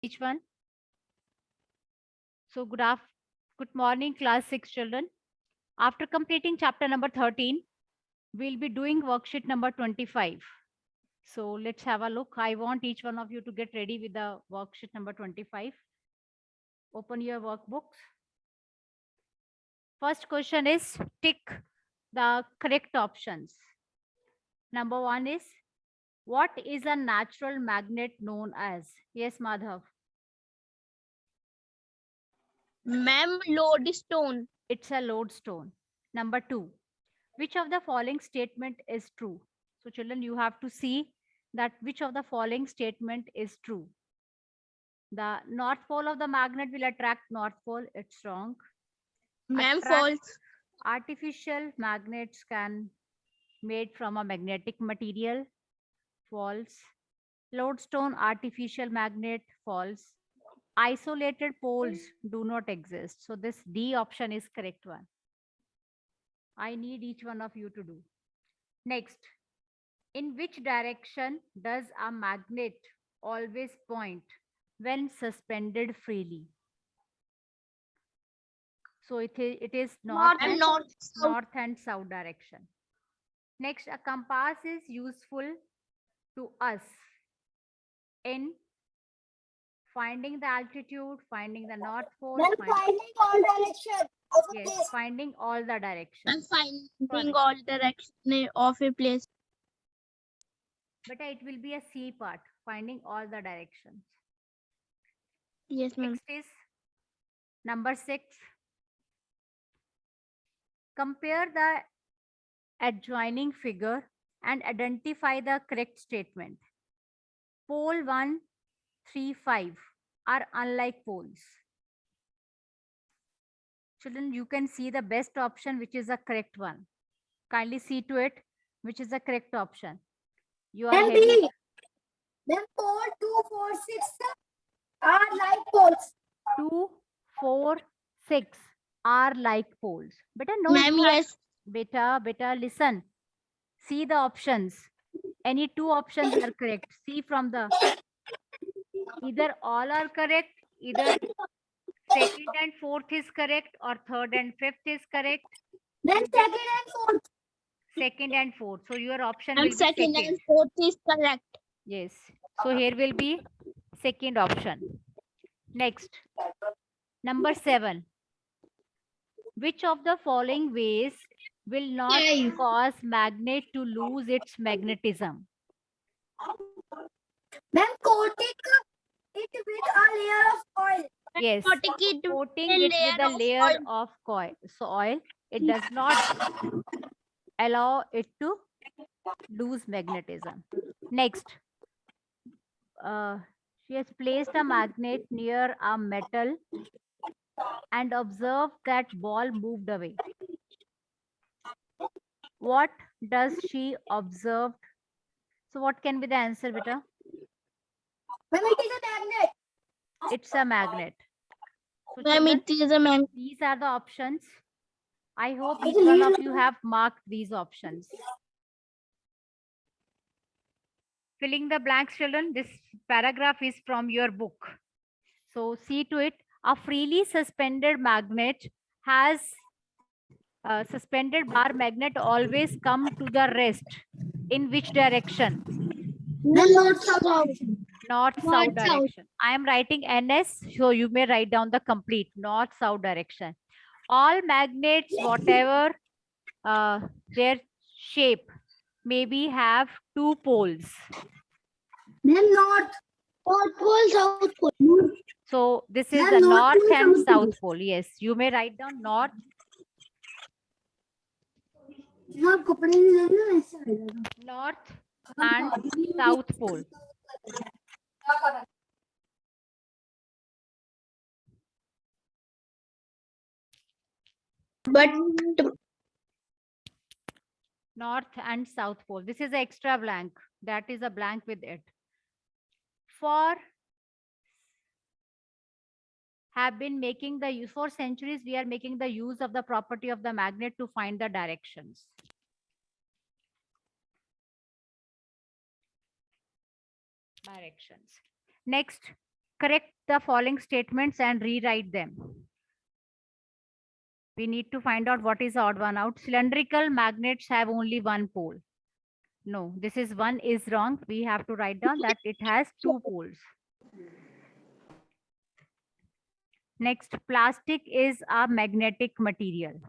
Each one. So good morning, class 6 children. After completing chapter number 13, we'll be doing worksheet number 25. So let's have a look. I want each one of you to get ready with the worksheet number 25. Open your workbooks. First question is tick the correct options. Number 1 is, what is a natural magnet known as? Yes, Madhav. Ma'am, lodestone. It's a lodestone. Number 2, which of the following statement is true? So children, you have to see that which of the following statement is true. The north pole of the magnet will attract north pole. It's wrong. Ma'am, Attract false. artificial magnets can made from a magnetic material. False. Lodestone artificial magnet. False. Isolated poles do not exist. So this D option is correct one. I need each one of you to do. Next, in which direction does a magnet always point when suspended freely? So it is north Ma'am, and north, south. north and south direction. Next, a compass is useful to us in finding the altitude, finding the north pole, Finding all direction of a yes, place. finding all the I'm directions. finding Correct. all direction of a place. But it will be a C part, finding all the directions. Yes, ma'am. Next is number 6. Compare the adjoining figure and identify the correct statement. Pole 1, 3, 5 are unlike poles. Children, you can see the best option, which is the correct one. Kindly see to it, which is the correct option. You are Then having B. Then pole 2, 4, 6 are like poles. 2, 4, 6 are like poles. Beta, no, Ma'am, you have, yes. beta, listen. See the options. Any two options are correct. See from the, either all are correct, either second and fourth is correct, or third and fifth is correct. Then You get second and fourth. second and fourth. So your option Ma'am, will be second second. and fourth is correct. Yes. So here will be second option. Next, number 7. Which of the following ways will not cause magnet to lose its magnetism? Then coating it with a layer of oil. Yes, Coating it coating with a it with a layer layer of of soil. It does not allow it to lose magnetism. Next, she has placed a magnet near a metal and observed that ball moved away. What does she observe? So what can be the answer, beta? When it is a magnet. It's a magnet. So Ma'am, children, it is a magnet. these are the options. I hope each one of you have marked these options. Filling the blanks, children. This paragraph is from your book. So see to it. A freely suspended magnet has suspended bar magnet always come to the rest. In which direction? Then north south. North south direction. I am writing NS, so you may write down the complete north south direction. All magnets, whatever their shape, maybe have 2 poles. Then north. North pole, south pole. So this is Yeah, the north north pole, and south south pole. Yes, you may write down north. north North and south pole. But North and south pole. This is an extra blank. That is a blank with it. For have been making the use for centuries, we are making the use of the property of the magnet to find the directions. Next, correct the following statements and rewrite them. We need to find out what is the odd one out. Cylindrical magnets have only one pole. No, this is one is wrong. We have to write down that it has two poles. Next, plastic is a magnetic material.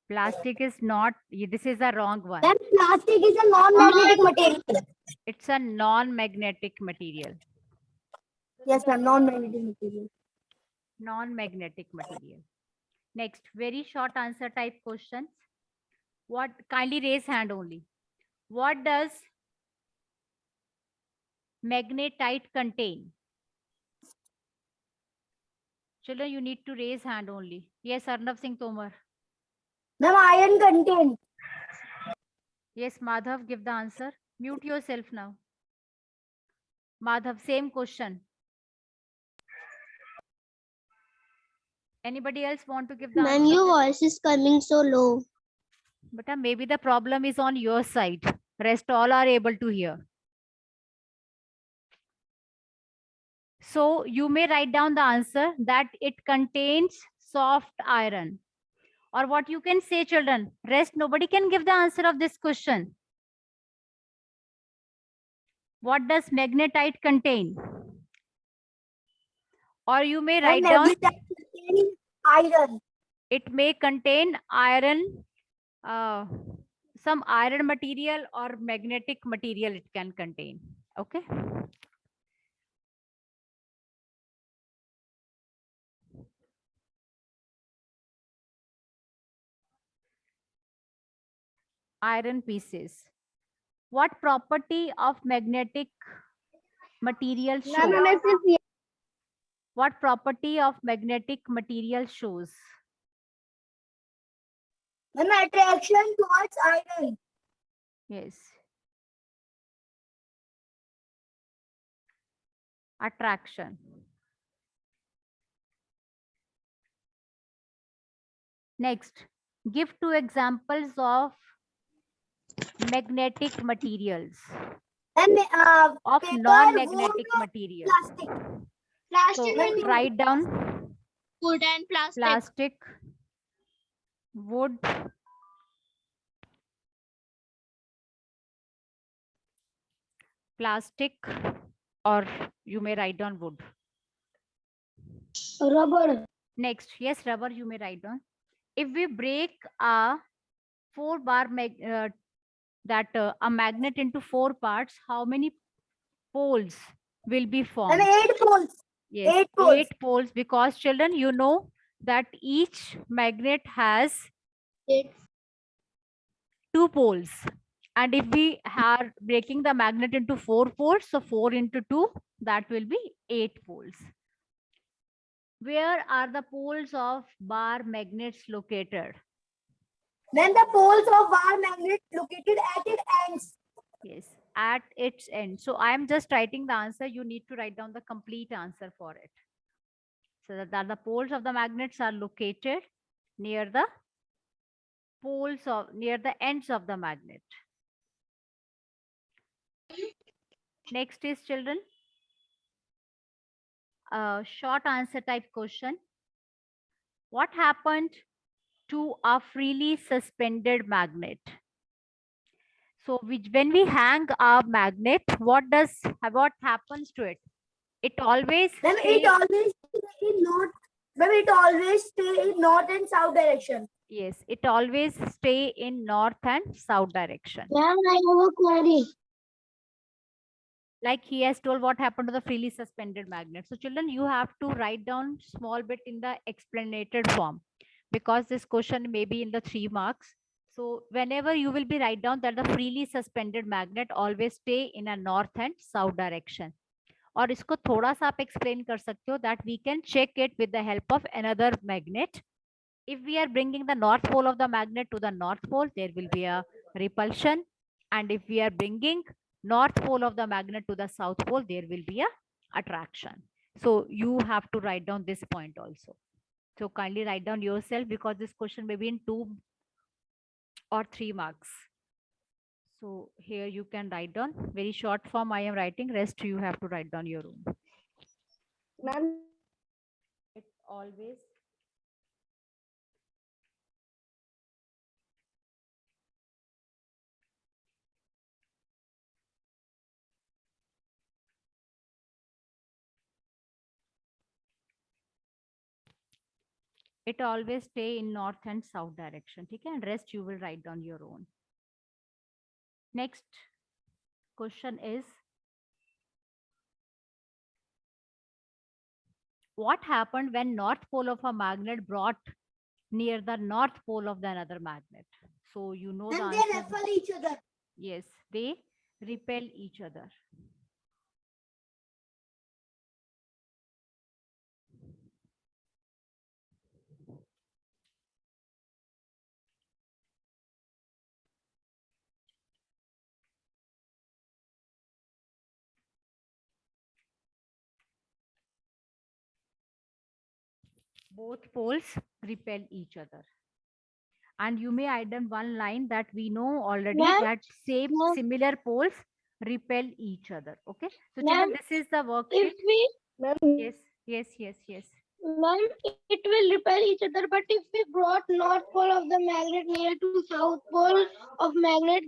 Plastic is not, this is a wrong one. Then plastic is a non-magnetic material. It's a non-magnetic material. Yes, ma'am. Non-magnetic material. Non-magnetic material. Next, very short answer type questions. What, kindly raise hand only. What does magnetite contain? Children, you need to raise hand only. Yes, Arnav Singh Tomar. Ma'am, iron content. Yes, Madhav, give the answer. Mute yourself now. Madhav, same question. Anybody else want to give the Ma'am, answer? your voice is coming so low. But maybe the problem is on your side. Rest all are able to hear. So you may write down the answer that it contains soft iron. Or what you can say, children, rest nobody can give the answer of this question. What does magnetite contain? Or you may Ma'am, write down magnetite contains iron. it may contain iron, some iron material or magnetic material it can contain. Okay. Iron pieces. What property of magnetic material shows? What property of magnetic material shows? Ma'am, attraction towards iron. Yes. Attraction. Next, give two examples of magnetic materials, And of paper, non-magnetic wood, materials. plastic. So Plastic. write down Wood and plastic. plastic, wood, plastic, or you may write down wood. Rubber. Next, yes, rubber you may write down. If we break a 4-bar a magnet into 4 parts, how many poles will be formed? And 8 poles. Yes, 8 poles. 8 poles, because children, you know that each magnet has 2 poles. And if we are breaking the magnet into 4 poles, so 4 into 2, that will be 8 poles. Where are the poles of bar magnets located? Then the poles of bar magnet located at its ends. Yes, at its end. So I am just writing the answer. You need to write down the complete answer for it. So that the poles of the magnets are located near the near the ends of the magnet. Next is, children, a short answer type question. What happened to a freely suspended magnet? So when we hang a magnet, what happens to it? It always Then it always stay in north. Then it always stay in north and south direction. yes, it always stay in north and south direction. Ma'am, I have a query. Like he has told what happened to the freely suspended magnet. So children, you have to write down small bit in the explanated form, because this question may be in the 3 marks. So whenever you will be write down that the freely suspended magnet always stay in a north and south direction. और इसको थोड़ा सा आप explain कर सकते हो that we can check it with the help of another magnet. If we are bringing the north pole of the magnet to the north pole, there will be a repulsion. And if we are bringing north pole of the magnet to the south pole, there will be a attraction. So you have to write down this point also. So kindly write down yourself, because this question may be in 2 or 3 marks. So here you can write down very short form. I am writing, rest you have to write down your own. Ma'am, It always stay in north and south direction. Okay, and rest you will write down your own. Next question is, what happened when north pole of a magnet brought near the north pole of the another magnet? So you know the and they answer. repel each other. Yes, they repel each other. Both poles repel each other. And you may add in one line that we know already Ma'am, that same ma'am. similar poles repel each other. Okay. So Ma'am, children, this is the worksheet. If we, Ma'am, Yes, yes, yes, yes. ma'am, it will repel each other. But if we brought north pole of the magnet near to south pole of magnet,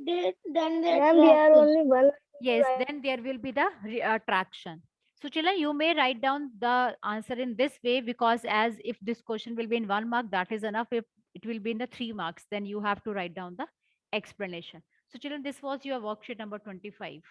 then they ma'am, we are attract. only one. Yes, then there will be the attraction. So children, you may write down the answer in this way, because as if this question will be in 1 mark, that is enough. If it will be in the 3 marks, then you have to write down the explanation. So children, this was your worksheet number 25.